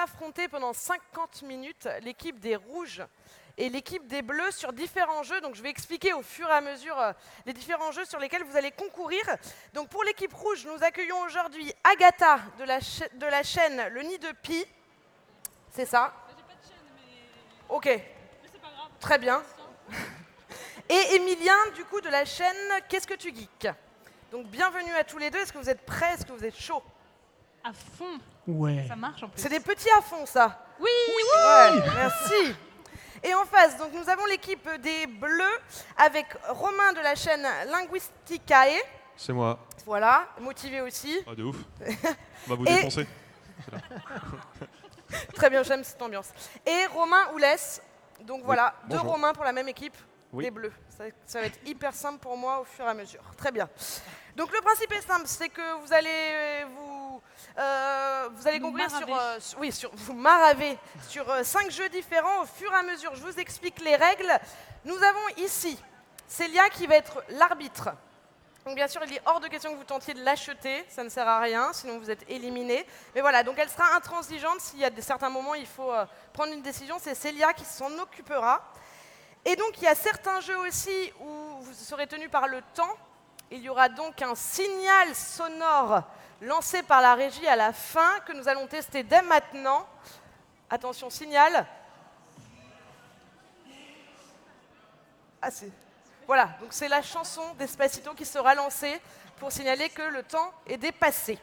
affronter pendant 50 minutes l'équipe des rouges et l'équipe des bleus sur différents jeux. Donc je vais expliquer au fur et à mesure les différents jeux sur lesquels vous allez concourir. Donc pour l'équipe rouge, nous accueillons aujourd'hui Agatha de la chaîne Le Nid de Pi. C'est ça? J'ai pas de chaîne, mais... Ok, mais c'est pas grave. très bien. Et Emilien, du coup, de la chaîne Qu'est-ce que tu geeks? Donc bienvenue à tous les deux. Est-ce que vous êtes prêts? Est-ce que vous êtes chauds? À fond. Ouais. Ça marche en plus. C'est des petits à fond, ça. Oui, Ouais, merci. Et en face, donc, nous avons l'équipe des Bleus avec Romain de la chaîne Linguisticae. C'est moi. Voilà, motivé aussi. Ah, de ouf. On va vous Et- défoncer. Très bien, j'aime cette ambiance. Et Romain Oulès. Donc voilà, deux bonjour. Romains pour la même équipe, Oui. des Bleus. Ça va être hyper simple pour moi au fur et à mesure. Très bien. Donc le principe est simple, c'est que vous allez concourir vous maraver sur 5 jeux différents au fur et à mesure. Je vous explique les règles. Nous avons ici Célia qui va être l'arbitre. Donc bien sûr, il est hors de question que vous tentiez de l'acheter, ça ne sert à rien, sinon vous êtes éliminé. Mais voilà, donc elle sera intransigeante, s'il y a certains moments il faut prendre une décision, c'est Célia qui s'en occupera. Et donc il y a certains jeux aussi où vous serez tenu par le temps. Il y aura donc un signal sonore lancé par la régie à la fin que nous allons tester dès maintenant. Attention, signal. Ah, c'est... Voilà, donc c'est la chanson d'Espacito qui sera lancée pour signaler que le temps est dépassé.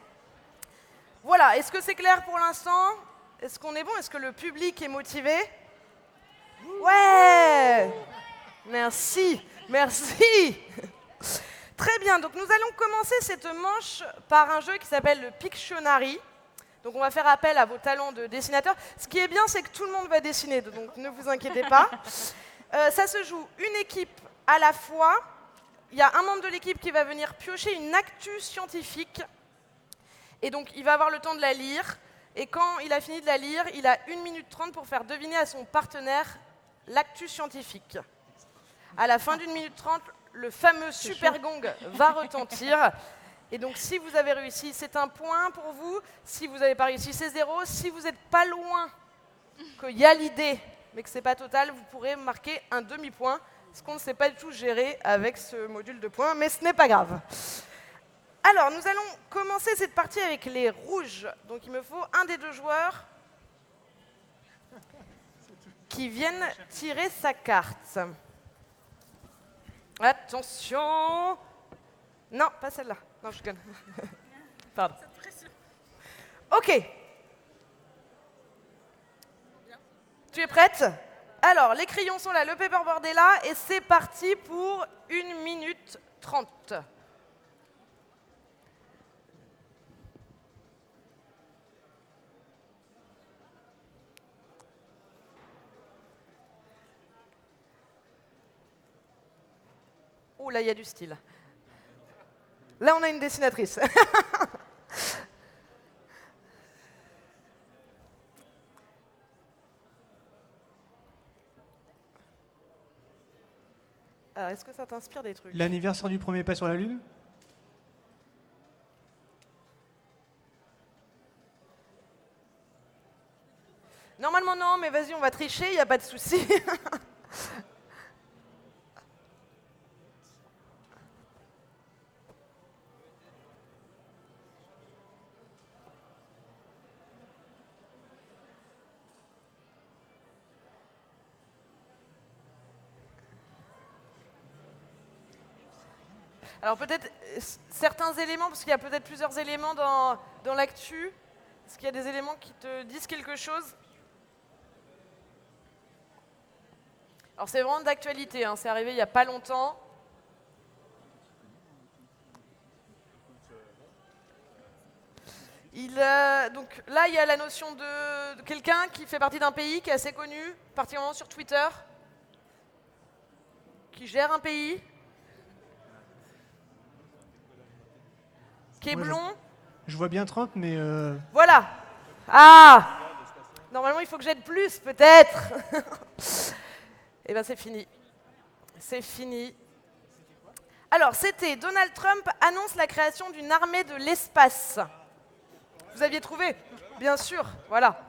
Voilà, est-ce que c'est clair pour l'instant? Est-ce qu'on est bon? Est-ce que le public est motivé? Ouais! Merci, merci! Très bien, donc nous allons commencer cette manche par un jeu qui s'appelle le Pictionary. Donc on va faire appel à vos talents de dessinateur. Ce qui est bien, c'est que tout le monde va dessiner, donc ne vous inquiétez pas. Ça se joue une équipe à la fois. Il y a un membre de l'équipe qui va venir piocher une actu scientifique. Et donc il va avoir le temps de la lire. Et quand il a fini de la lire, il a 1 minute 30 pour faire deviner à son partenaire l'actu scientifique. À la fin d'1 minute 30, le fameux super gong va retentir. Et donc, si vous avez réussi, c'est un point pour vous. Si vous n'avez pas réussi, c'est 0. Si vous n'êtes pas loin, qu'il y a l'idée, mais que ce n'est pas total, vous pourrez marquer un demi-point. Ce qu'on ne sait pas du tout gérer avec ce module de points, mais ce n'est pas grave. Alors, nous allons commencer cette partie avec les rouges. Donc, il me faut un des deux joueurs qui vienne tirer sa carte. Attention! Non, pas celle-là. Non, je gagne. Pardon. Ok. Tu es prête? Alors, les crayons sont là, le paperboard est là, et c'est parti pour 1 minute 30. Ouh, là, il y a du style. Là, on a une dessinatrice. Alors, est-ce que ça t'inspire des trucs? L'anniversaire du premier pas sur la Lune? Normalement, non, mais vas-y, on va tricher, il n'y a pas de souci. Alors peut-être certains éléments, parce qu'il y a peut-être plusieurs éléments dans l'actu. Est-ce qu'il y a des éléments qui te disent quelque chose? Alors c'est vraiment d'actualité, hein, c'est arrivé il n'y a pas longtemps. Donc là, il y a la notion de quelqu'un qui fait partie d'un pays qui est assez connu, particulièrement sur Twitter, qui gère un pays, qui est Moi, blond. Je vois bien Trump, mais Voilà. Ah! Normalement, il faut que j'aide plus, peut-être. Eh bien, c'est fini. C'est fini. Alors, c'était Donald Trump annonce la création d'une armée de l'espace. Vous aviez trouvé? Bien sûr, voilà.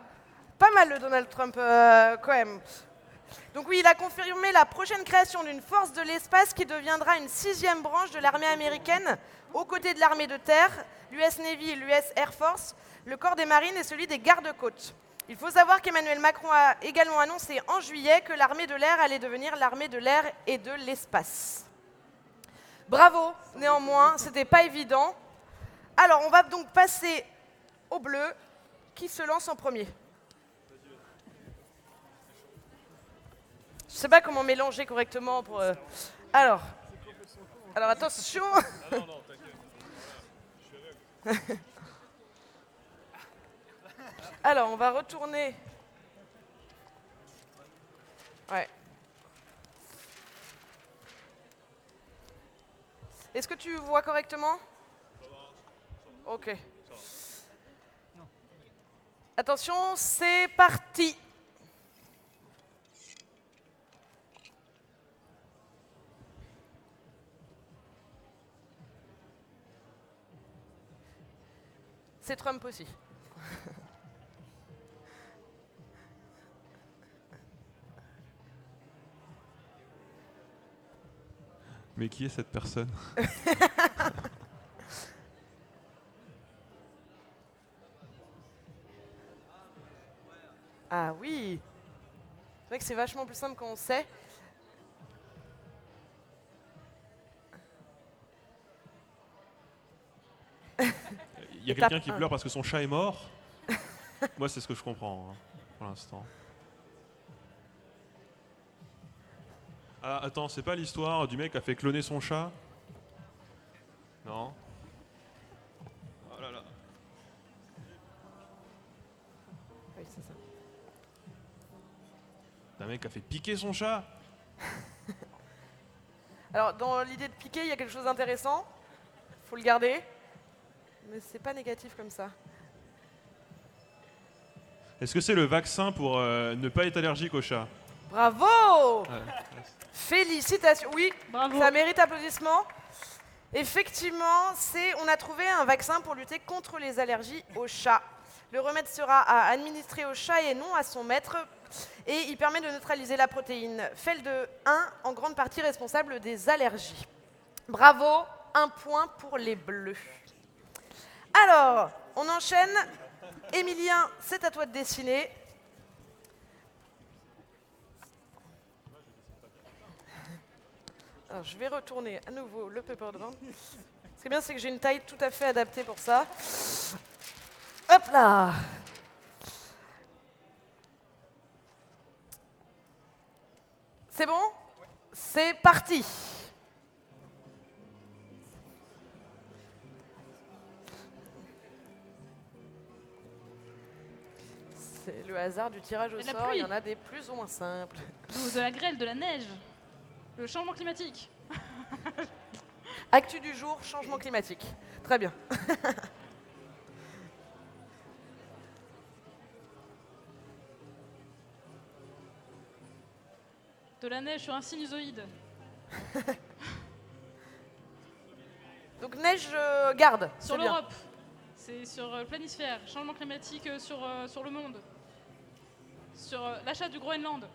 Pas mal le Donald Trump, quand même. Donc oui, il a confirmé la prochaine création d'une force de l'espace qui deviendra une 6e branche de l'armée américaine, aux côtés de l'armée de terre, l'US Navy et l'US Air Force, le corps des marines et celui des gardes-côtes. Il faut savoir qu'Emmanuel Macron a également annoncé en juillet que l'armée de l'air allait devenir l'armée de l'air et de l'espace. Bravo, néanmoins, c'était pas évident. Alors, on va donc passer au bleu. Qui se lance en premier? Je sais pas comment mélanger correctement pour... Alors, attention. Alors, on va retourner. Ouais. Est-ce que tu vois correctement? Ok. Attention, c'est parti. C'est Trump aussi. Mais qui est cette personne? Ah oui. C'est vrai que c'est vachement plus simple quand on sait. Il y a quelqu'un qui pleure parce que son chat est mort. Moi, c'est ce que je comprends, hein, pour l'instant. Ah, attends, c'est pas l'histoire du mec qui a fait cloner son chat? Non. Oh là là. Oui, c'est ça. Un mec qui a fait piquer son chat? Alors, dans l'idée de piquer, il y a quelque chose d'intéressant. Faut le garder. Mais c'est pas négatif comme ça. Est-ce que c'est le vaccin pour ne pas être allergique au chat? Bravo! Ouais. Félicitations. Oui, Bravo. ça mérite applaudissements. Effectivement, on a trouvé un vaccin pour lutter contre les allergies aux chats. Le remède sera à administrer au chat et non à son maître. Et il permet de neutraliser la protéine FeL2-1, en grande partie responsable des allergies. Bravo, 1 point pour les bleus. Alors, on enchaîne. Émilien, c'est à toi de dessiner. Alors, je vais retourner à nouveau le paperboard. Ce qui est bien, c'est que j'ai une taille tout à fait adaptée pour ça. Hop là! C'est bon? C'est parti! C'est le hasard du tirage au Et la sort, il pluie. y en a des plus ou moins simples. De la grêle, de la neige, le changement climatique. Actu du jour, changement climatique. Très bien. De la neige sur un sinusoïde. Donc neige, garde. Sur c'est bien. l'Europe. C'est sur le planisphère. Changement climatique sur le monde. Sur l'achat du Groenland.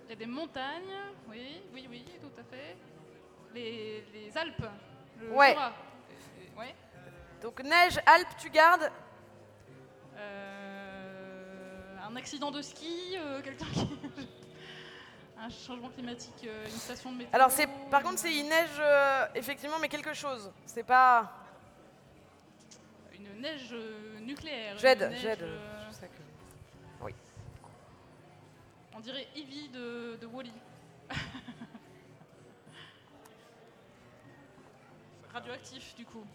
Il y a des montagnes, oui, tout à fait. Les Alpes, le Ouais. Jura. Ouais. Donc neige, Alpes, tu gardes. Un accident de ski, quelqu'un qui... un changement climatique, une station de météo. Alors par contre, il neige effectivement, mais quelque chose. C'est pas. Une neige nucléaire. J'aide, une neige, j'aide. Je sais que- Oui. On dirait Eevee de Wall-E. Radioactif, du coup.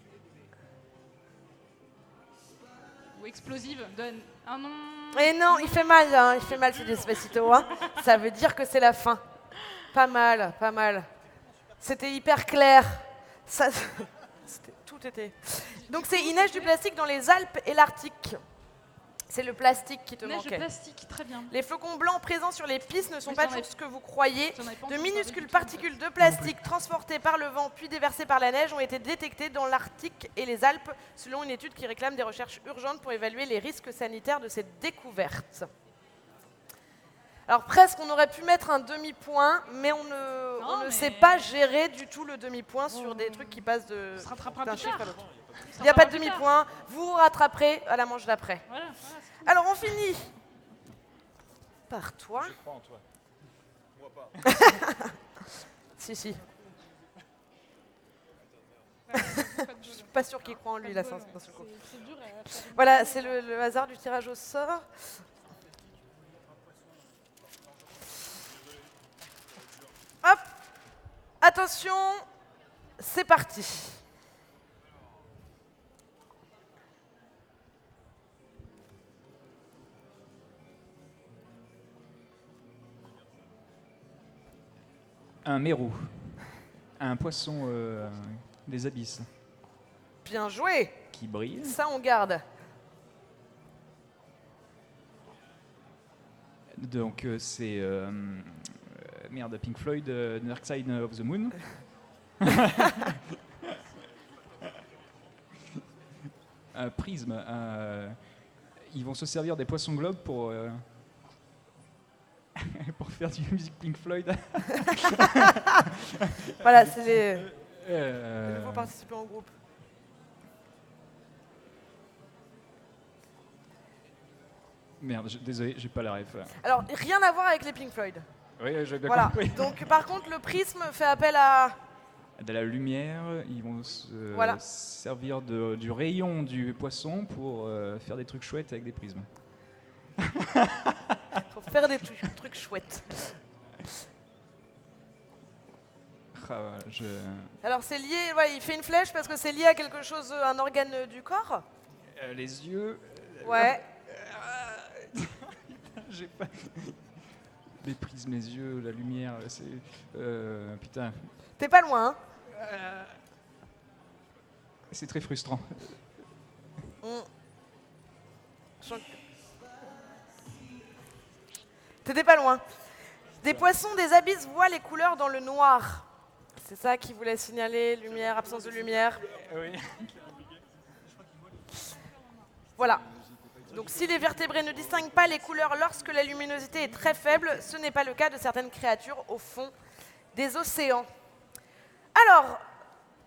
Ou explosive, donne un nom. Et non, il fait mal, hein, il fait mal ce Despacito. Hein. Ça veut dire que c'est la fin. Pas mal, pas mal. C'était hyper clair. Ça, tout était. Donc il neige du plastique dans les Alpes et l'Arctique. C'est le plastique qui te Neige de manquait. plastique, très bien. Les flocons blancs présents sur les pistes ne sont Oui, pas j'en ai- toujours ce que vous croyez. j'en avais pas De entendu minuscules parler du tout, particules de plastique transportées par le vent puis déversées par la neige ont été détectées dans l'Arctique et les Alpes, selon une étude qui réclame des recherches urgentes pour évaluer les risques sanitaires de cette découverte. Alors presque, on aurait pu mettre un demi-point, mais on ne mais- sait pas gérer du tout le demi-point sur des trucs qui passent On se rattrapera d'un plus chiffre tard. à l'autre. On se Il n'y a pas de rattrapera plus tard. demi-point, vous vous rattraperez à la manche d'après. Voilà. Alors on finit par toi. Je crois en toi. Moi pas. Si. Je suis pas sûr qu'il croit en lui là. D'un seul coup. C'est dur à faire. Voilà, c'est le hasard du tirage au sort. Hop, attention, c'est parti. Un mérou. Un poisson des abysses Bien joué, qui brille. ça on garde. Donc c'est merde, Pink Floyd, Dark Side of the Moon. Un prisme. Ils vont se servir des poissons globes pour pour faire du musique Pink Floyd. Voilà, c'est les Euh, nouveaux participants au groupe. Merde, désolé, j'ai pas la ref. Alors, rien à voir avec les Pink Floyd. Oui, j'ai bien Voilà. compris. Donc, par contre, le prisme fait appel à. De la lumière, ils vont se Voilà. servir du rayon du poisson pour faire des trucs chouettes avec des prismes. Pour faire des trucs chouettes. Ah, je... Alors, c'est lié. Ouais, il fait une flèche parce que c'est lié à quelque chose, un organe du corps. les yeux, Ouais. j'ai pas... Les prismes, les yeux, la lumière, c'est... putain, T'es pas loin, hein. c'est très frustrant. T'étais pas loin. Des poissons des abysses voient les couleurs dans le noir. C'est ça qui voulait signaler, lumière, absence de lumière. Oui. Voilà. Donc si les vertébrés ne distinguent pas les couleurs lorsque la luminosité est très faible, ce n'est pas le cas de certaines créatures au fond des océans. Alors,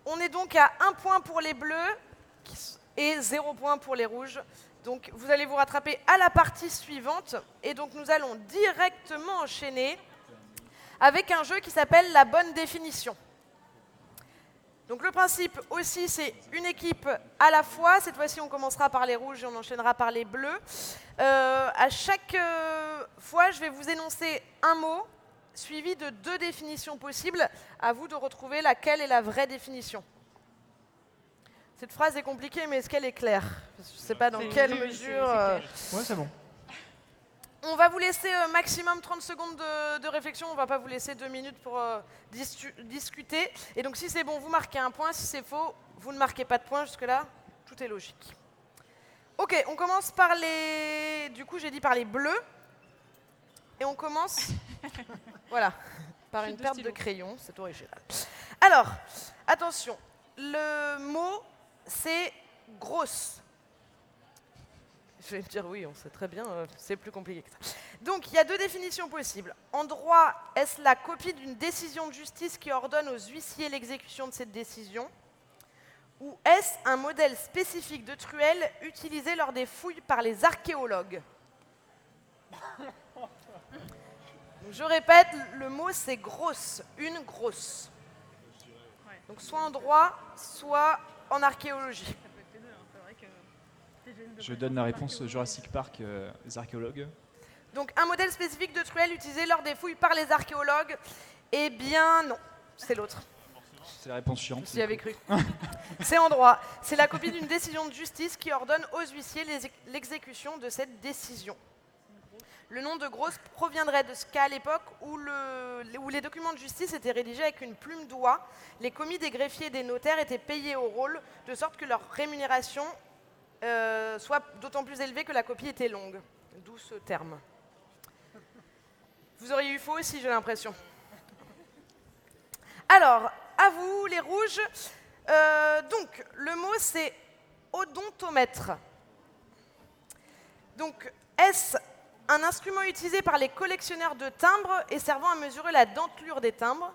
on est donc à 1 point pour les bleus et 0 point pour les rouges. Donc vous allez vous rattraper à la partie suivante. Et donc nous allons directement enchaîner avec un jeu qui s'appelle la bonne définition. Donc le principe aussi, c'est une équipe à la fois. Cette fois-ci, on commencera par les rouges et on enchaînera par les bleus. À chaque fois, je vais vous énoncer un mot suivi de 2 définitions possibles. À vous de retrouver laquelle est la vraie définition. Cette phrase est compliquée, mais est-ce qu'elle est claire? Je ne sais pas dans quelle mesure... Ouais, c'est bon. On va vous laisser maximum 30 secondes de réflexion. On ne va pas vous laisser 2 minutes pour discuter. Et donc, si c'est bon, vous marquez un point. Si c'est faux, vous ne marquez pas de point. Jusque-là, tout est logique. Ok, on commence par les... Du coup, j'ai dit par les bleus. Et on commence... Voilà, par une de perte de stylo. crayon. C'est original. Alors, attention. Le mot, c'est grosse. Je vais me dire oui, on sait très bien, c'est plus compliqué que ça. Donc, il y a 2 définitions possibles. En droit, est-ce la copie d'une décision de justice qui ordonne aux huissiers l'exécution de cette décision? Ou est-ce un modèle spécifique de truelle utilisé lors des fouilles par les archéologues? Donc, je répète, le mot c'est grosse, une grosse. Donc soit en droit, soit en archéologie. Je donne la réponse Jurassic Park, les archéologues. Donc un modèle spécifique de truelle utilisé lors des fouilles par les archéologues? Eh bien non, c'est l'autre. C'est la réponse chiante. J'y avais cru. C'est en droit. C'est la copie d'une décision de justice qui ordonne aux huissiers l'exécution de cette décision. Le nom de grosse proviendrait de ce qu'à l'époque où les documents de justice étaient rédigés avec une plume d'oie, les commis des greffiers et des notaires étaient payés au rôle, de sorte que leur rémunération soit d'autant plus élevé que la copie était longue. D'où ce terme. Vous auriez eu faux aussi, j'ai l'impression. Alors, à vous, les rouges. Donc, le mot, c'est odontomètre. Donc, est-ce un instrument utilisé par les collectionneurs de timbres et servant à mesurer la dentelure des timbres?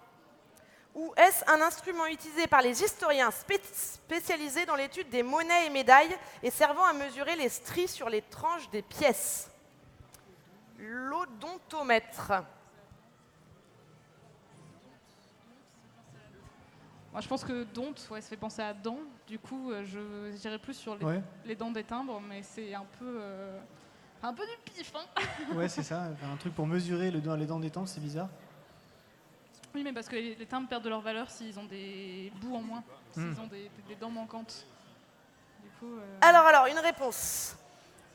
Ou est-ce un instrument utilisé par les historiens spécialisés dans l'étude des monnaies et médailles et servant à mesurer les stries sur les tranches des pièces? L'odontomètre. Moi, je pense que don't, ouais, ça fait penser à dents. Du coup, je dirais plus sur les dents des timbres, mais c'est un peu du pif. Hein. Ouais, c'est ça. Enfin, un truc pour mesurer les dents des temps, c'est bizarre. Oui, mais parce que les timbres perdent de leur valeur s'ils ont des bouts en moins, s'ils ont des dents manquantes. Du coup, Alors, une réponse.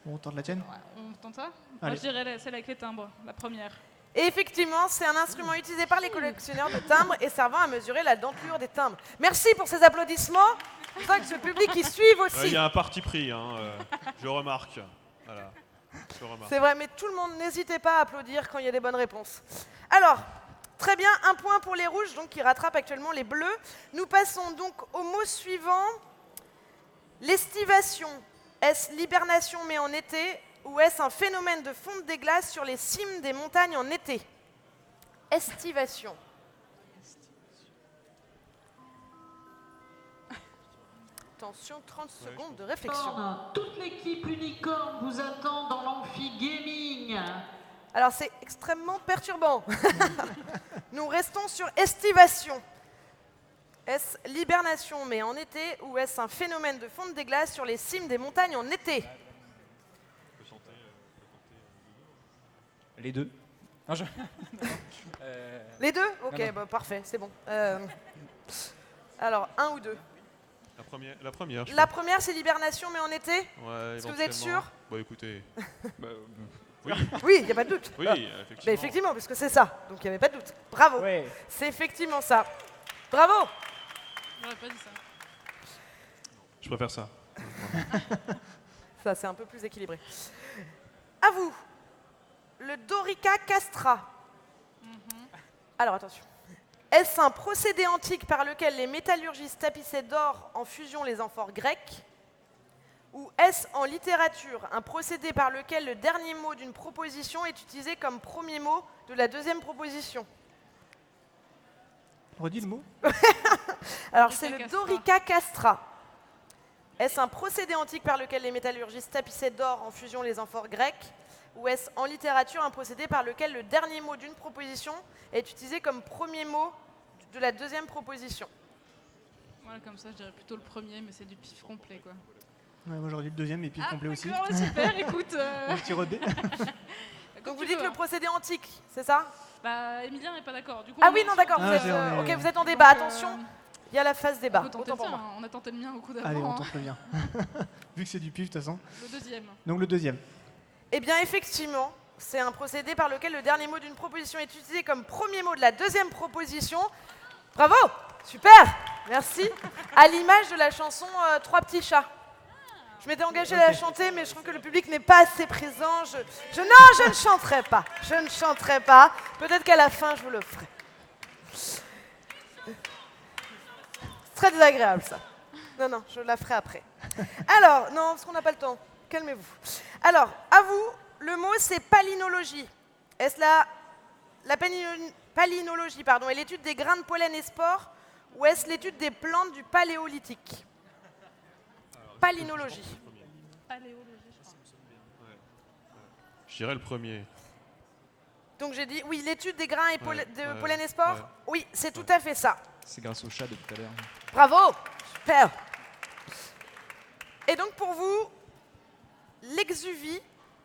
Bon, on tente la tienne. ouais, on tente ça? Moi, Allez. je dirais celle avec les timbres, la première. Et effectivement, c'est un instrument utilisé par les collectionneurs de timbres et servant à mesurer la dentelure des timbres. Merci pour ces applaudissements. Je vois que ce public y suive Il aussi. y a un parti pris, je remarque. Voilà. Je remarque. C'est vrai, mais tout le monde, n'hésitez pas à applaudir quand il y a des bonnes réponses. Alors, très bien, un point pour les rouges, donc qui rattrapent actuellement les bleus. Nous passons donc au mot suivant. L'estivation. Est-ce l'hibernation mais en été ou est-ce un phénomène de fonte des glaces sur les cimes des montagnes en été? Estivation. Attention, 30 secondes de réflexion. Toute l'équipe Unicorn vous attend dans l'amphi gaming. Alors c'est extrêmement perturbant. Nous restons sur estivation. Est-ce l'hibernation mais en été ou est-ce un phénomène de fonte des glaces sur les cimes des montagnes en été? Les deux. Non, Les deux? Ok, non. bah, parfait, c'est bon. Alors, un ou deux? La première. je La crois. première, c'est l'hibernation mais en été? Ouais, Est-ce que vous êtes éventuellement. sûr? Bah écoutez. Bah, Oui, Oui, il n'y a pas de doute. oui, Ah, effectivement. mais effectivement, puisque c'est ça, donc il n'y avait pas de doute. Bravo. Ouais. C'est effectivement ça. Bravo. J'aurais pas dit ça. Je préfère ça. Ça, c'est un peu plus équilibré. À vous. Le Dorica castra. Alors, attention. Est-ce un procédé antique par lequel les métallurgistes tapissaient d'or en fusion les amphores grecs? Ou est-ce en littérature un procédé par lequel le dernier mot d'une proposition est utilisé comme premier mot de la deuxième proposition? Redis le mot. Alors, c'est le castra. Dorica castra. Est-ce un procédé antique par lequel les métallurgistes tapissaient d'or en fusion les amphores grecs? Ou est-ce en littérature un procédé par lequel le dernier mot d'une proposition est utilisé comme premier mot de la deuxième proposition? Voilà, comme ça, je dirais plutôt le premier, mais c'est du pif complet, quoi. Ouais, moi j'aurais dit le deuxième et puis le complet aussi. d'accord, ouais, super, écoute. Un petit redé. Donc vous dites le procédé antique, c'est ça? Bah, Emilien n'est pas d'accord. Du coup, Ah on oui, est non, sur- d'accord, Ah, ok, vous êtes en Donc, débat, attention, il y a la phase débat, On peut tenter autant le pour tien, moi. hein. On a tenté le mien au coup d'avant. Allez, on hein. tente le bien. Vu que c'est du pif de toute façon. Le deuxième. Donc le deuxième. Eh bien, effectivement, c'est un procédé par lequel le dernier mot d'une proposition est utilisé comme premier mot de la deuxième proposition. Bravo, super, merci. À l'image de la chanson Trois petits chats. Je m'étais engagée à la chanter, mais je trouve que le public n'est pas assez présent. Non, je ne chanterai pas. Je ne chanterai pas. Peut-être qu'à la fin, je vous le ferai. C'est très désagréable, ça. Non, je la ferai après. Alors, non, parce qu'on n'a pas le temps. Calmez-vous. Alors, à vous, le mot, c'est palynologie. Est-ce la palynologie, est l'étude des grains de pollen et spores, ou est-ce l'étude des plantes du paléolithique? Palynologie. Paléologie, je crois. Je dirais le premier. Donc j'ai dit, oui, l'étude des grains et Ouais, de ouais, pollen et spores. ouais. Oui, c'est tout à fait ça. c'est grâce au chat de tout à l'heure. Bravo, super. Et donc pour vous, l'exuvie,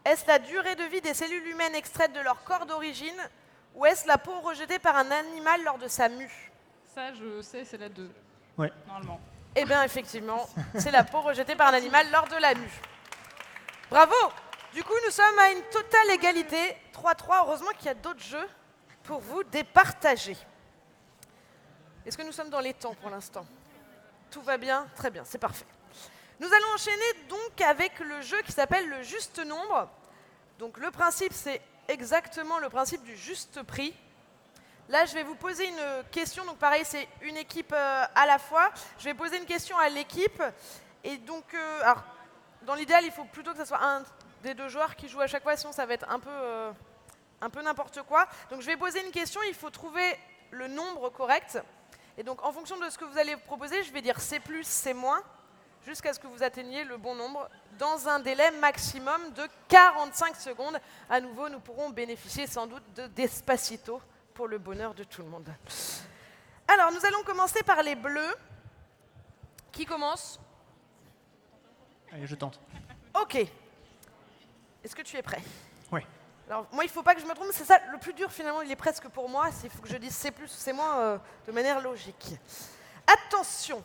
est-ce la durée de vie des cellules humaines extraites de leur corps d'origine, ou est-ce la peau rejetée par un animal lors de sa mue? Ça, je sais, c'est la 2. Ouais. Normalement. Eh bien, effectivement, c'est la peau rejetée par un animal lors de la mue. Bravo. Du coup, nous sommes à une totale égalité, 3-3. Heureusement qu'il y a d'autres jeux pour vous départager. Est-ce que nous sommes dans les temps pour l'instant? Tout va bien? Très bien, c'est parfait. Nous allons enchaîner donc avec le jeu qui s'appelle le juste nombre. Donc le principe, c'est exactement le principe du juste prix. Là, je vais vous poser une question. Donc pareil, c'est une équipe à la fois. Je vais poser une question à l'équipe. Et donc, alors, dans l'idéal, il faut plutôt que ce soit un des deux joueurs qui joue à chaque fois, sinon ça va être un peu n'importe quoi. Donc je vais poser une question, il faut trouver le nombre correct. Et donc en fonction de ce que vous allez proposer, je vais dire c'est plus, c'est moins, jusqu'à ce que vous atteigniez le bon nombre dans un délai maximum de 45 secondes. À nouveau, nous pourrons bénéficier sans doute de Despacito pour le bonheur de tout le monde. Alors, nous allons commencer par les bleus. Qui commence? Allez, je tente. Ok. Est-ce que tu es prêt? Oui. Alors, moi, il ne faut pas que je me trompe, c'est ça, le plus dur finalement, il est presque pour moi, il faut que je dise c'est plus ou c'est moins de manière logique. Attention,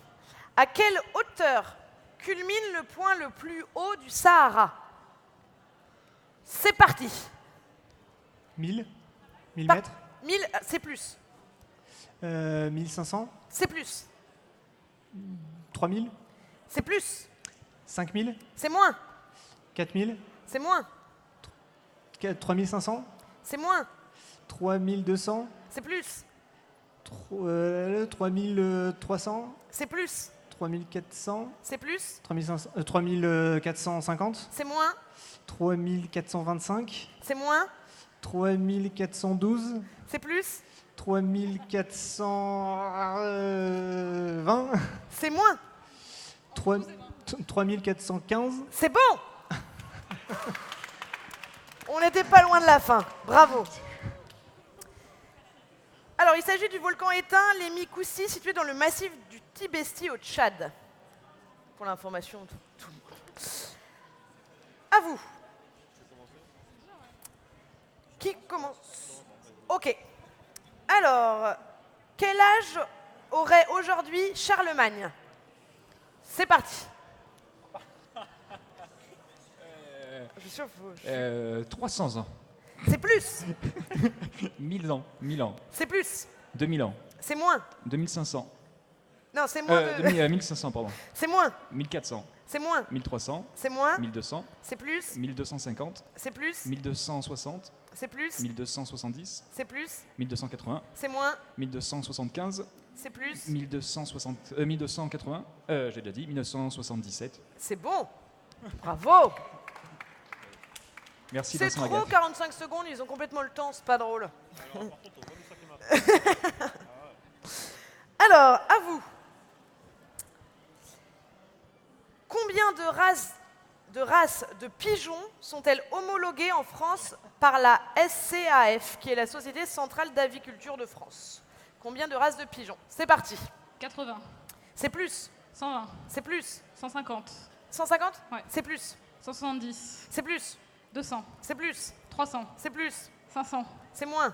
à quelle hauteur culmine le point le plus haut du Sahara? C'est parti. 1000 1000 Par- mètres 1000, c'est plus. 1500 C'est plus. 3000 C'est plus. 5000 C'est moins. 4000 C'est moins. 3500 C'est moins. 3200 C'est plus. 3300 C'est plus. 3400 C'est plus. 3450 C'est moins. 3425 C'est moins. 3412 C'est plus. 3420 C'est moins. 3415 C'est bon. On n'était pas loin de la fin. Bravo. Alors, il s'agit du volcan éteint, les Mikoussi, situé dans le massif du Tibesti au Tchad. Pour l'information de tout le monde. À vous. Qui commence? Ok. Alors, quel âge aurait aujourd'hui Charlemagne? C'est parti. Je suis sûr, 300 ans. c'est plus. 1000 ans. 1000 ans. C'est plus. 2000 ans. C'est moins. 2500. Non, c'est moins. 1500, pardon. C'est moins. 1400. C'est moins. 1300. C'est moins. 1200. C'est plus. 1250. C'est plus. 1260. C'est plus. 1270. C'est plus. 1280. C'est moins. 1275. C'est plus. 1280. J'ai déjà dit. 1977. C'est bon. Bravo. Merci C'est Vincent trop, Lagaffe. 45 secondes, ils ont complètement le temps, c'est pas drôle. Alors, à vous. Combien de races de pigeons sont-elles homologuées en France par la SCAF, qui est la Société Centrale d'Aviculture de France? Combien de races de pigeons? C'est parti. 80, C'est plus. 120, C'est plus. 150, 150? Ouais. C'est plus. 170, C'est plus. 200, C'est plus. 300, C'est plus. 500, C'est moins.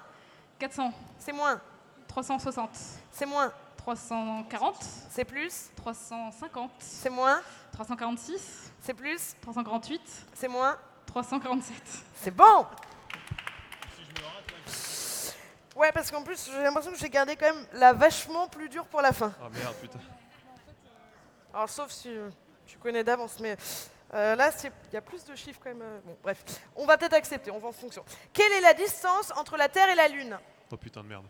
400, C'est moins. 360, C'est moins. 340, C'est plus. 350, C'est moins. 346, C'est plus. 348, C'est moins. 347. C'est bon. Ouais, parce qu'en plus, j'ai l'impression que j'ai gardé quand même la vachement plus dure pour la fin. Ah merde, putain. Alors, sauf si tu connais d'avance, mais là, il y a plus de chiffres quand même. Bon, bref. On va peut-être accepter, on va en fonction. Quelle est la distance entre la Terre et la Lune? Oh putain de merde.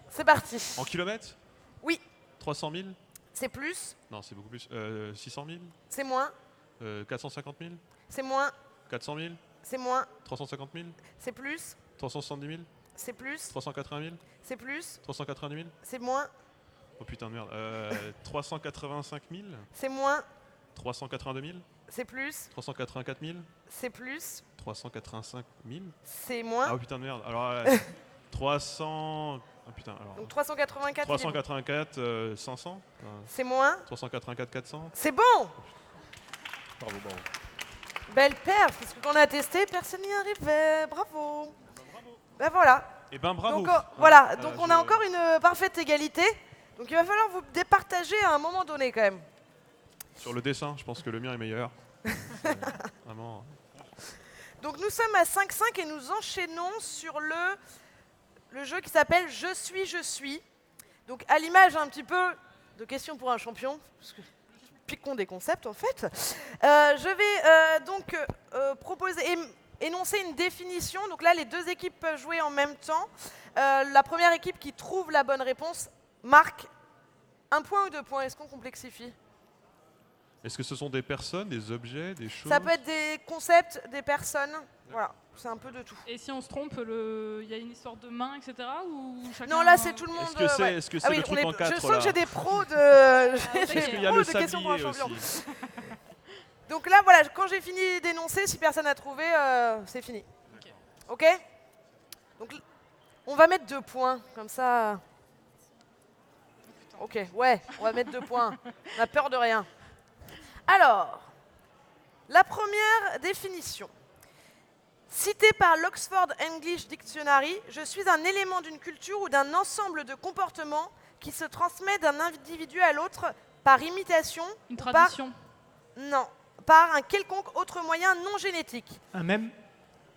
C'est parti. En kilomètres? Oui. 300 000? C'est plus. Non, c'est beaucoup plus. 600 000? C'est moins. 450 000? C'est moins. 400 000? C'est moins. 350 000? C'est plus. 370 000? C'est plus. 380 000? C'est plus. 390 000? C'est moins. Oh putain de merde. 385 000? C'est moins. 382 000? C'est plus. 384 000? C'est plus. 385 000? C'est Ah moins. oh putain de merde. Alors 300... Ah putain, alors... Donc 384. 384, 500? C'est moins. 384, 400? C'est bon. Bravo, bravo. Belle perf, parce que quand on a testé, personne n'y arrivait. Bravo. Ben voilà. Eh ben bravo. Donc voilà, donc on a encore une parfaite égalité. Donc il va falloir vous départager à un moment donné quand même. Sur le dessin, je pense que le mien est meilleur. Vraiment. Donc nous sommes à 5-5 et nous enchaînons sur le jeu qui s'appelle Je suis, je suis. Donc à l'image un petit peu de question pour un champion. Parce que piquons des concepts en fait. Je vais donc proposer, énoncer une définition. Donc là, les deux équipes peuvent jouer en même temps. La première équipe qui trouve la bonne réponse marque 1 point ou 2 points. Est-ce qu'on complexifie? Est-ce que ce sont des personnes, des objets, des choses? Ça peut être des concepts, des personnes. Voilà, c'est un peu de tout. Et si on se trompe, il y a une histoire de main, etc. Ou chacun... Non, là, c'est tout le monde. Est-ce que c'est le truc en 4 je sens là que j'ai des pros de, Est-ce qu'il y a le questions pour un sablier champion. aussi? Donc là, voilà, quand j'ai fini d'énoncer, si personne n'a trouvé, c'est fini. Ok? Donc, on va mettre 2 points, comme ça. Ok, ouais, on va mettre 2 points. On n'a peur de rien. Alors, la première définition. Citée par l'Oxford English Dictionary, je suis un élément d'une culture ou d'un ensemble de comportements qui se transmet d'un individu à l'autre par imitation. Une ou tradition. Non, par un quelconque autre moyen non génétique. Un même.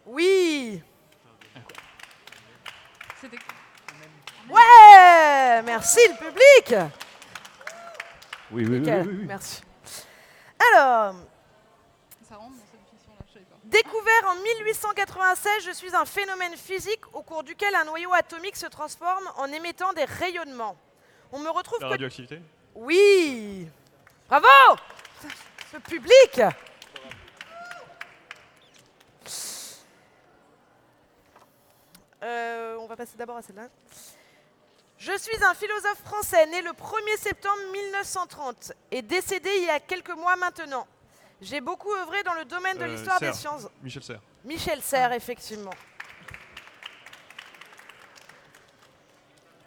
Oui. C'était... Ouais, merci le public. Oui, Nickel, merci. Alors, Ça rentre dans cette définition-là, je savais pas. découvert en 1896, je suis un phénomène physique au cours duquel un noyau atomique se transforme en émettant des rayonnements. On me retrouve... La radioactivité? Oui. Bravo. Ce public. On va passer d'abord à celle-là. Je suis un philosophe français né le 1er septembre 1930 et décédé il y a quelques mois maintenant. J'ai beaucoup œuvré dans le domaine de l'histoire des Serre. sciences. Michel Serres. Michel Serres, effectivement.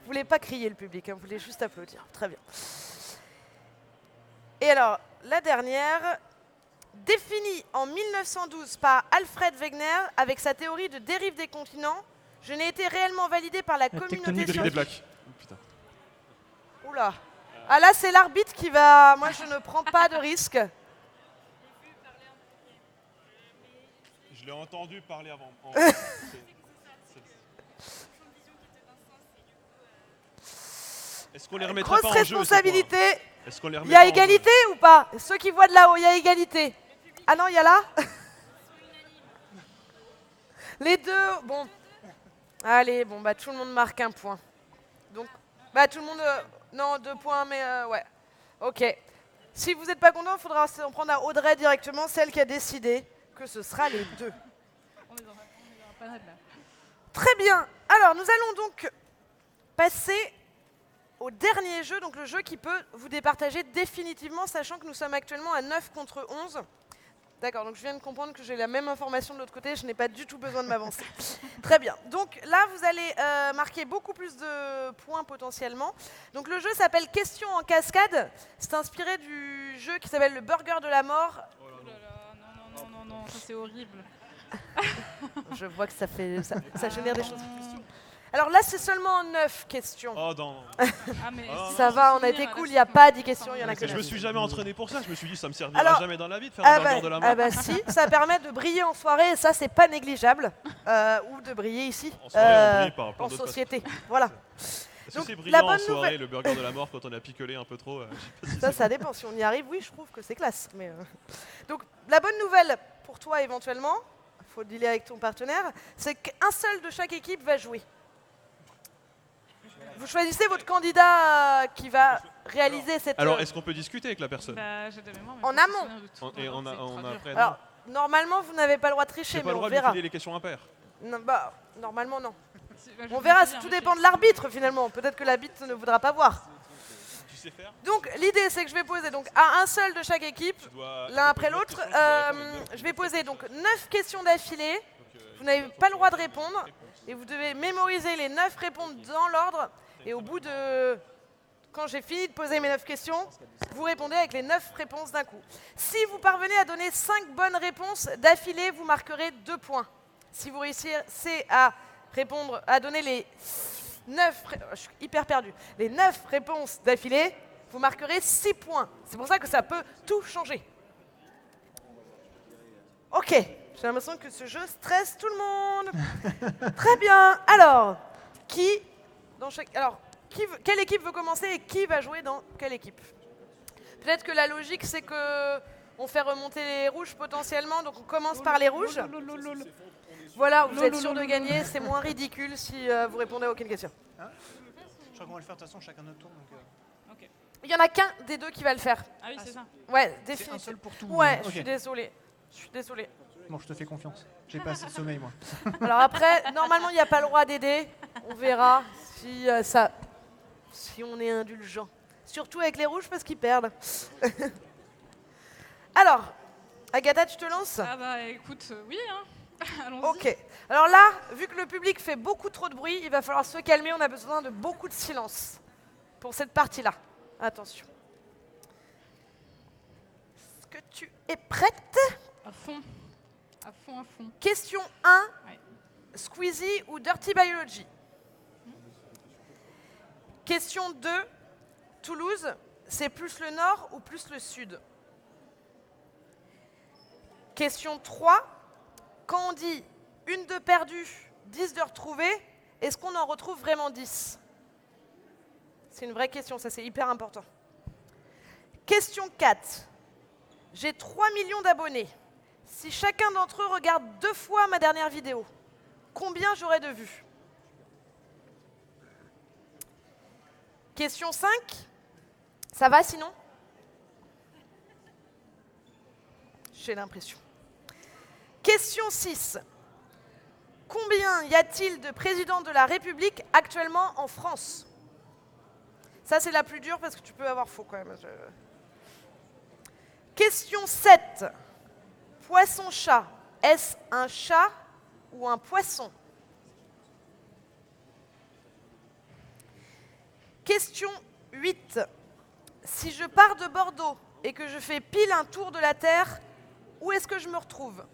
Vous voulez pas crier le public, hein, vous voulez juste applaudir. Très bien. Et alors, la dernière, définie en 1912 par Alfred Wegener avec sa théorie de dérive des continents, je n'ai été réellement validé par la communauté tectonique Des scientifique. plaques. Putain. Oula. Ah là, c'est l'arbitre qui va... Moi, je ne prends pas de risque. Je l'ai entendu parler avant. Est-ce qu'on les remettrait Grosse pas en jeu, ces points? responsabilité. Est-ce qu'on les Il y remettrait a en jeu? égalité ou pas? Ceux qui voient de là-haut, il y a égalité. Ah non, il y a là. Les deux, bon. Allez, bon, bah tout le monde marque 1 point. Donc, bah tout le monde... non, 2 points, mais ouais. Ok. Si vous n'êtes pas content, il faudra s'en prendre à Audrey directement, celle qui a décidé que ce sera les deux. On est dans la panade, là. Très bien. Alors, nous allons donc passer au dernier jeu, donc le jeu qui peut vous départager définitivement, sachant que nous sommes actuellement à 9 contre 11. D'accord, donc je viens de comprendre que j'ai la même information de l'autre côté, je n'ai pas du tout besoin de m'avancer. Très bien, donc là vous allez marquer beaucoup plus de points potentiellement. Donc le jeu s'appelle Question en cascade, c'est inspiré du jeu qui s'appelle le Burger de la mort. Oh là là, non, ça c'est horrible. Je vois que ça génère des choses. Alors là c'est seulement 9 questions. Oh, non. Ah, mais Oh, Ça va, on a été cool, il n'y a pas 10 questions, il y en a que Je 9. me suis jamais entraîné pour ça. Je me suis dit, ça me servira Alors, jamais dans la vie de faire un burger de la mort. ah bah si, ça permet de briller en soirée et ça c'est pas négligeable. Ou de briller ici, En soirée, on brille par plein en d'autres société. Voilà. Est-ce que Donc, c'est la brillant en bonne soirée, nouvelle- le burger de la mort, quand on a picolé un peu trop? Je sais pas si Ça dépend, si on y arrive, oui je trouve que c'est classe. Mais donc la bonne nouvelle pour toi éventuellement, il faut dealer avec ton partenaire, c'est qu'un seul de chaque équipe va jouer. Vous choisissez votre candidat qui va réaliser cette... Alors, est-ce qu'on peut discuter avec la personne? Bah, j'ai de la mémoire, mais En je me amont. souviens de tout. Et on C'est a très dur. après. Alors, normalement, vous n'avez pas le droit de tricher, J'ai pas mais le on droit de lui verra. filer les questions impaires. Non, bah, normalement, non. Bah, je On me verra, souviens, tout mais dépend je- de l'arbitre, finalement. Peut-être que l'arbitre ne voudra pas voir. Tu sais faire? Donc, l'idée, c'est que je vais poser donc, à un seul de chaque équipe, Tu dois- l'un après l'autre. Je vais poser donc 9 questions d'affilée. Vous n'avez pas le droit de répondre. Et vous devez mémoriser les 9 réponses dans l'ordre. Et au bout de... Quand j'ai fini de poser mes 9 questions, vous répondez avec les 9 réponses d'un coup. Si vous parvenez à donner 5 bonnes réponses d'affilée, vous marquerez 2 points. Si vous réussissez à répondre, à donner les 9... Je suis hyper perdu. Les 9 réponses d'affilée, vous marquerez 6 points. C'est pour ça que ça peut tout changer. Ok, j'ai l'impression que ce jeu stresse tout le monde. Très bien. Alors, quelle équipe veut commencer et qui va jouer dans quelle équipe? Peut-être que la logique, c'est que on fait remonter les rouges potentiellement, donc on commence par les rouges. Voilà, vous êtes sûr de gagner, c'est moins ridicule si vous répondez à aucune question. Hein je crois qu'on va le faire de toute façon chacun notre tour. Donc, Il n'y en a qu'un des deux qui va le faire. Ah oui, c'est ça. Ouais, c'est un définitivement. seul pour tout. Ouais, Ok. je suis désolée. Je suis désolée. Bon, je te fais confiance. J'ai pas assez de sommeil, moi. Alors après, normalement, il n'y a pas le droit d'aider. On verra si on est indulgent. Surtout avec les rouges parce qu'ils perdent. Alors, Agatha, tu te lances? Ah bah écoute, oui, hein. Allons-y. Ok. Alors là, vu que le public fait beaucoup trop de bruit, il va falloir se calmer. On a besoin de beaucoup de silence pour cette partie-là. Attention. Est-ce que tu es prête? À fond. À fond, à fond. Question 1. Ouais. Squeezie ou Dirty Biology? Question 2. Toulouse, c'est plus le nord ou plus le sud? Question 3. Quand on dit une de perdue, 10 de retrouvée, est-ce qu'on en retrouve vraiment 10? C'est une vraie question, ça c'est hyper important. Question 4. J'ai 3 millions d'abonnés. Si chacun d'entre eux regarde 2 fois ma dernière vidéo, combien j'aurai de vues? Question 5. Ça va sinon? J'ai l'impression. Question 6. Combien y a-t-il de présidents de la République actuellement en France? Ça, c'est la plus dure parce que tu peux avoir faux quand même. Question 7. Poisson-chat, est-ce un chat ou un poisson? Question 8. Si je pars de Bordeaux et que je fais pile un tour de la Terre, où est-ce que je me retrouve?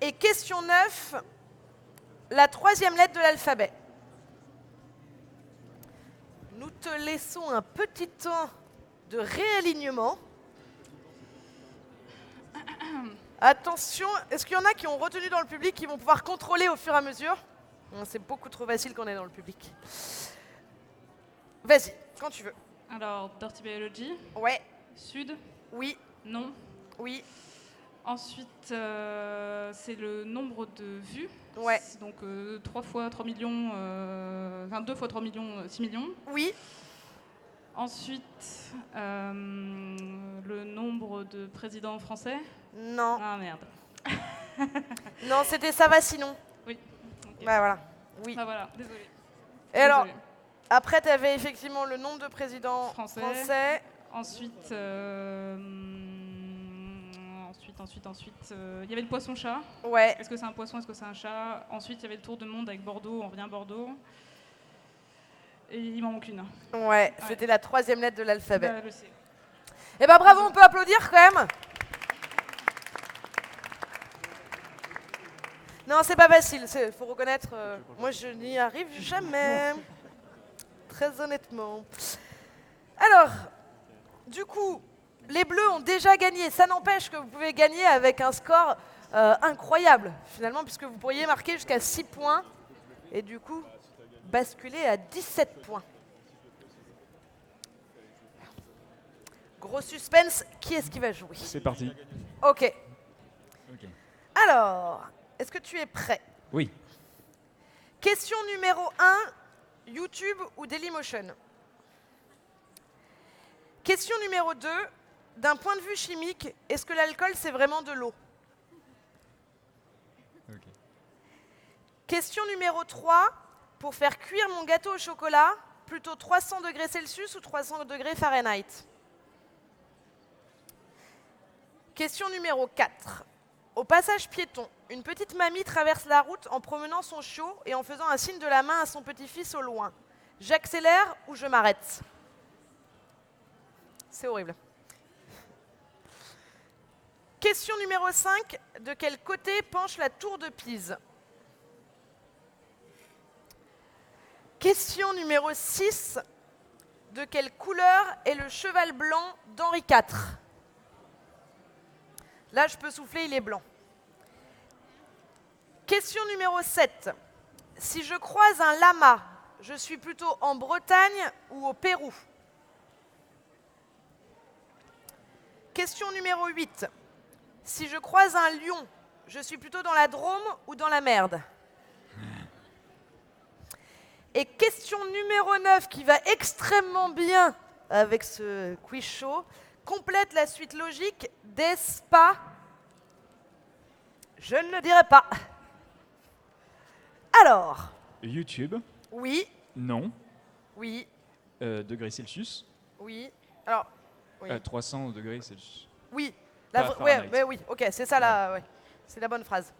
Et question 9. La 3e lettre de l'alphabet. Nous te laissons un petit temps de réalignement. Attention, est-ce qu'il y en a qui ont retenu dans le public, qui vont pouvoir contrôler au fur et à mesure? Non, c'est beaucoup trop facile qu'on est dans le public. Vas-y, quand tu veux. Alors, Dirty Biology, Ouais, sud, oui, non. oui, Ensuite, c'est le nombre de vues. ouais, C'est donc 3 fois 3 millions, enfin 2 fois 3 millions, 6 millions. oui, Ensuite, le nombre de présidents français. non. Ah merde. Non, c'était ça va sinon. Oui. Ok. Bah voilà, oui. Ah voilà, désolé. Et alors, Désolée. après, tu avais effectivement le nombre de présidents Français. français. Ensuite, il y avait le poisson-chat. Ouais, Est-ce que c'est un poisson, est-ce que c'est un chat? Ensuite, il y avait le tour de monde avec Bordeaux, on revient à Bordeaux. Et il m'en manque une. ouais, c'était la 3e lettre de l'alphabet. Bah, je sais. Eh ben bravo, on peut applaudir quand même. Non, c'est pas facile, il faut reconnaître. Moi, je n'y arrive jamais. Très honnêtement. Alors, du coup, les Bleus ont déjà gagné. Ça n'empêche que vous pouvez gagner avec un score incroyable, finalement, puisque vous pourriez marquer jusqu'à 6 points. Et du coup, basculer à 17 points. Gros suspense, qui est-ce qui va jouer? C'est parti. Ok. Ok. Alors, est-ce que tu es prêt? Oui. Question numéro 1, YouTube ou Dailymotion? Question numéro 2, d'un point de vue chimique, est-ce que l'alcool c'est vraiment de l'eau? Ok. Question numéro 3, pour faire cuire mon gâteau au chocolat, plutôt 300 degrés Celsius ou 300 degrés Fahrenheit? Question numéro 4. Au passage piéton, une petite mamie traverse la route en promenant son chiot et en faisant un signe de la main à son petit-fils au loin. J'accélère ou je m'arrête? C'est horrible. Question numéro 5. De quel côté penche la tour de Pise? Question numéro 6. De quelle couleur est le cheval blanc d'Henri IV? Là, je peux souffler, il est blanc. Question numéro 7. Si je croise un lama, je suis plutôt en Bretagne ou au Pérou? question numéro 8. Si je croise un lion, je suis plutôt dans la Drôme ou dans la merde? Et question numéro 9, qui va extrêmement bien avec ce quiz show. Complète la suite logique d'ESPA. Je ne le dirai pas. Alors, YouTube, oui, non. oui, Degrés Celsius, oui. Alors, oui. 300 degrés Celsius. Oui. Pas Ouais, Fahrenheit. mais oui, ok, c'est ça là, ouais. C'est la bonne phrase.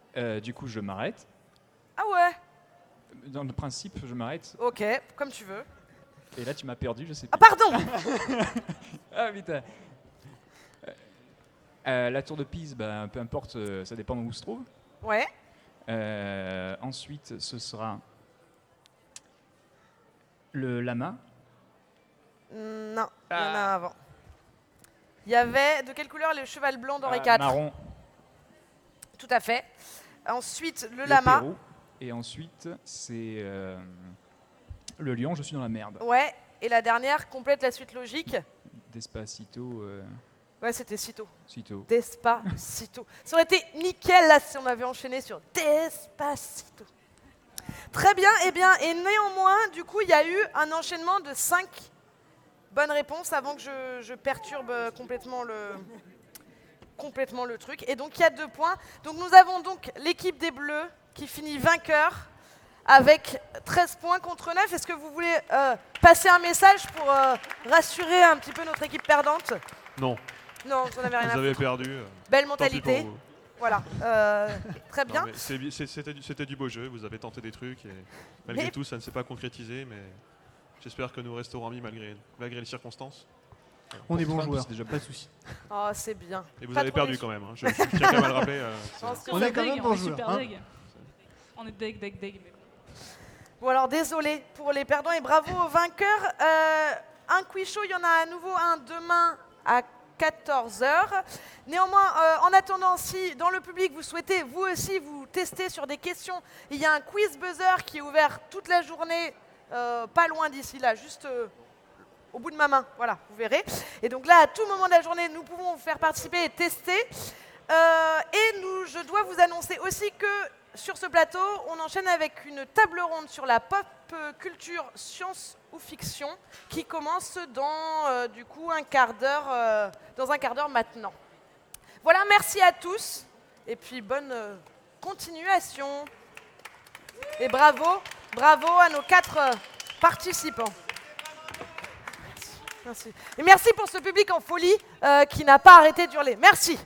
Du coup, je m'arrête. Ah ouais, Dans le principe, je m'arrête. ok, comme tu veux. Et là, tu m'as perdu, je sais Ah plus. pardon. Ah putain. La tour de Pise, ben, peu importe, ça dépend où se trouve. Ouais, Ensuite, ce sera le lama. non, il y en a avant. Il y avait, de quelle couleur le cheval blanc d'Henri IV? Marron, Tout à fait. Ensuite, le le lama. Pérou. Et ensuite, c'est le lion, je suis dans la merde. Ouais, et la dernière complète la suite logique. Despacito, Ouais, c'était Cito. Cito. Despacito. Ça aurait été nickel là si on avait enchaîné sur Despacito. Très bien, et néanmoins, du coup, il y a eu un enchaînement de 5 bonnes réponses avant que je perturbe complètement le truc. Et donc, il y a 2 points. Donc, nous avons donc l'équipe des Bleus qui finit vainqueur avec 13 points contre 9. Est-ce que vous voulez passer un message pour rassurer un petit peu notre équipe perdante? Non, Non, vous n'en avez rien à vous avez foutre. perdu. Belle Tant pis pour mentalité. vous. Voilà. Très Non, bien. mais c'était du beau jeu, vous avez tenté des trucs et malgré Mais- tout ça ne s'est pas concrétisé, mais j'espère que nous resterons amis malgré les circonstances. On est bons Pour joueurs, c'est déjà pas de souci. Oh, c'est bien. Et vous Pas avez trop perdu déçu. quand même, hein. Je tiens quand même à le rappeler. Non, c'est- On est quand deg, même on bons est joueurs, super hein. deg. On est deg, deg, deg. Mais bon. Bon, alors désolé pour les perdants et bravo aux vainqueurs. Un quiz show, il y en a à nouveau un demain à 14h. Néanmoins, en attendant, si dans le public vous souhaitez vous aussi vous tester sur des questions, il y a un quiz buzzer qui est ouvert toute la journée, pas loin d'ici là, juste au bout de ma main. Voilà, vous verrez. Et donc là, à tout moment de la journée, nous pouvons vous faire participer et tester. Je dois vous annoncer aussi que sur ce plateau, on enchaîne avec une table ronde sur la pop culture, science ou fiction qui commence dans du coup dans un quart d'heure maintenant. Voilà, merci à tous et puis bonne continuation. Et bravo à nos 4 participants. Merci. Et merci pour ce public en folie qui n'a pas arrêté d'hurler. Merci.